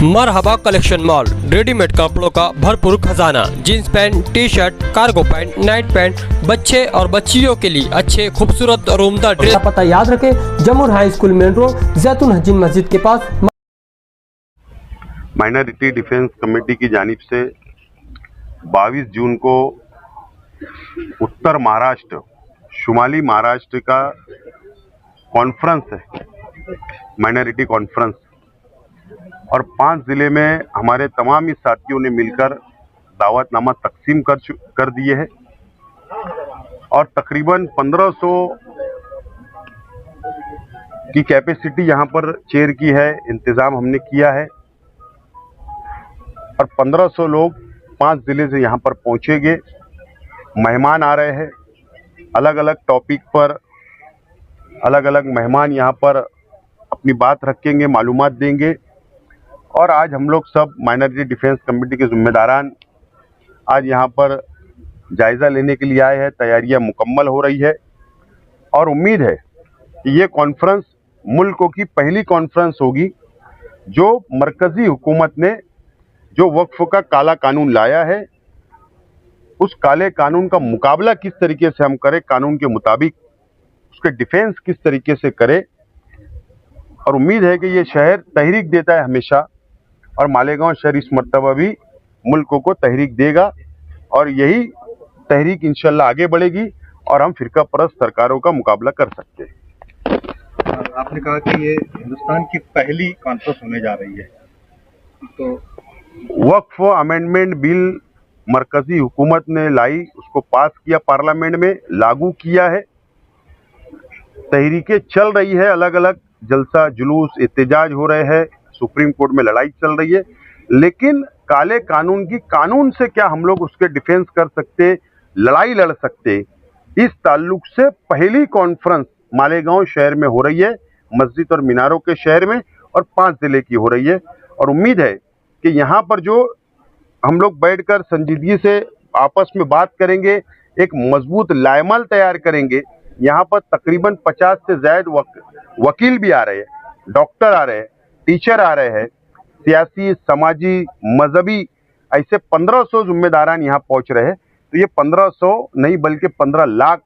मरहबा collection mall, readymade कपड़ों का भरपूर खजाना, jeans pant, T shirt, cargo pant, night pant, बच्चे और बच्चियों के लिए अच्छे खूबसूरत और उम्दा ड्रेस। पता याद रखें, जमुर हाई स्कूल मेन रोड, जैतून हजीन मस्जिद के पास। माइनॉरिटी डिफेंस कमेटी की जानिब से 22 जून को उत्तर महाराष्ट्र, शुमाली महाराष्ट्र का कॉन्फ्रेंस है, माइनॉरिटी कॉन्फ्रेंस, और 5 जिले में हमारे तमाम ही साथियों ने मिलकर दावतनामा तकसीम कर दिए हैं और तकरीबन 1500 की कैपेसिटी यहाँ पर चेयर की है, इंतज़ाम हमने किया है और 1500 लोग 5 जिले से यहाँ पर पहुँचेंगे। मेहमान आ रहे हैं, अलग अलग टॉपिक पर अलग अलग मेहमान यहाँ पर अपनी बात रखेंगे, मालूमात देंगे। और आज हम लोग सब माइनॉरिटी डिफेंस कमेटी के जिम्मेदारान आज यहाँ पर जायज़ा लेने के लिए आए हैं। तैयारियां मुकम्मल हो रही है और उम्मीद है कि ये कॉन्फ्रेंस मुल्क की पहली कॉन्फ्रेंस होगी जो मरकज़ी हुकूमत ने जो वक्फ का काला कानून लाया है, उस काले कानून का मुकाबला किस तरीके से हम करें, कानून के मुताबिक उसके डिफेंस किस तरीके से करें। और उम्मीद है कि ये शहर तहरीक देता है हमेशा, और मालेगांव शहर इस मर्तबा भी मुल्क को तहरीक देगा और यही तहरीक इंशाल्लाह आगे बढ़ेगी और हम फिरका परस्त सरकारों का मुकाबला कर सकते हैं। आपने कहा कि ये हिंदुस्तान की पहली कॉन्फ्रेंस होने जा रही है, तो वक्फ अमेंडमेंट बिल मरकजी हुकूमत ने लाई, उसको पास किया, पार्लियामेंट में लागू किया है, तहरीकें चल रही है, अलग अलग जलसा जुलूस एहतजाज हो रहे हैं, सुप्रीम कोर्ट में लड़ाई चल रही है, लेकिन काले कानून की कानून से क्या हम लोग उसके डिफेंस कर सकते, लड़ाई लड़ सकते, इस ताल्लुक से पहली कॉन्फ्रेंस मालेगांव शहर में हो रही है, मस्जिद और मीनारों के शहर में, और 5 जिले की हो रही है। और उम्मीद है कि यहाँ पर जो हम लोग बैठकर संजीदगी से आपस में बात करेंगे, एक मजबूत लाएमल तैयार करेंगे। यहाँ पर तकरीबन 50 से ज्यादा वकील भी आ रहे हैं, डॉक्टर आ रहे हैं, टीचर आ रहे हैं, सियासी, समाजी, मजहबी, ऐसे 1500 जिम्मेदारान यहाँ पहुँच रहे हैं। तो ये 1500 नहीं बल्कि 15 लाख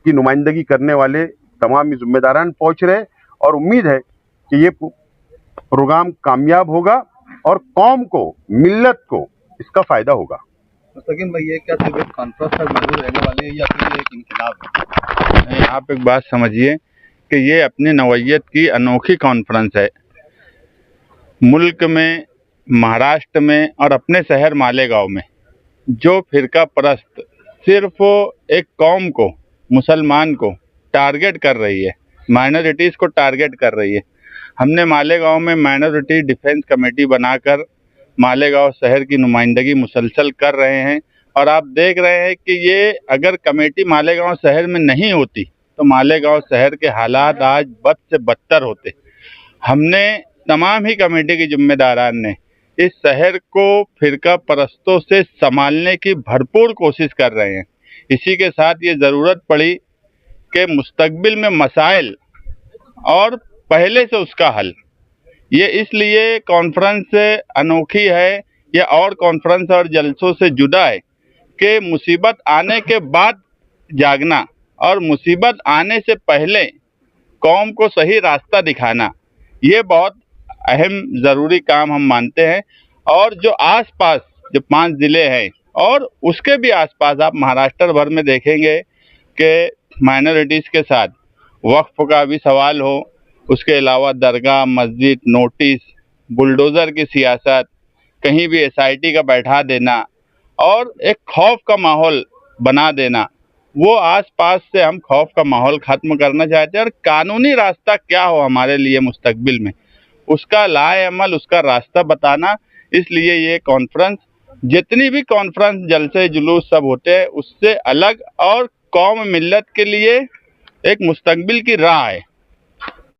की नुमाइंदगी करने वाले तमाम जिम्मेदारान पहुँच रहे हैं और उम्मीद है कि ये प्रोग्राम कामयाब होगा और कौम को, मिल्लत को इसका फायदा होगा। मुस्तकिम भाई, ये क्या सिर्फ एक कॉन्फ्रेंस तक महदूद रहने वाले हैं या फिर ये एक इनकलाब है? आप एक बात समझिए कि ये अपनी नौइयत की अनोखी कॉन्फ्रेंस है। मुल्क में, महाराष्ट्र में और अपने शहर मालेगांव में जो फिरका परस्त सिर्फ एक कौम को, मुसलमान को टारगेट कर रही है, माइनॉरिटीज़ को टारगेट कर रही है, हमने मालेगांव में माइनॉरिटी डिफेंस कमेटी बनाकर मालेगांव शहर की नुमाइंदगी मुसलसल कर रहे हैं। और आप देख रहे हैं कि ये अगर कमेटी मालेगांव शहर में नहीं होती तो मालेगांव शहर के हालात आज बद से बदतर होते। हमने तमाम ही कमेटी के जिम्मेदारान ने इस शहर को फिरका परस्तों से संभालने की भरपूर कोशिश कर रहे हैं। इसी के साथ ये ज़रूरत पड़ी कि मुस्तकबिल में मसाइल और पहले से उसका हल, ये इसलिए कॉन्फ्रेंस अनोखी है, ये और कॉन्फ्रेंस और जलसों से जुदा है कि मुसीबत आने के बाद जागना और मुसीबत आने से पहले कौम को सही रास्ता दिखाना, ये बहुत अहम ज़रूरी काम हम मानते हैं। और जो आसपास जो 5 ज़िले हैं और उसके भी आसपास आप महाराष्ट्र भर में देखेंगे कि माइनॉरिटीज़ के साथ वक्फ का भी सवाल हो, उसके अलावा दरगाह, मस्जिद, नोटिस, बुलडोज़र की सियासत, कहीं भी SIT का बैठा देना और एक खौफ का माहौल बना देना, वो आसपास से हम खौफ का माहौल ख़त्म करना चाहते हैं। और कानूनी रास्ता क्या हो हमारे लिए मुस्तकबिल में, उसका लाएअमल, उसका रास्ता बताना। इसलिए ये कॉन्फ्रेंस, जितनी भी कॉन्फ्रेंस, जलसे जुलूस सब होते हैं, उससे अलग और कौम मिल्लत के लिए एक मुस्तकबिल की राह है।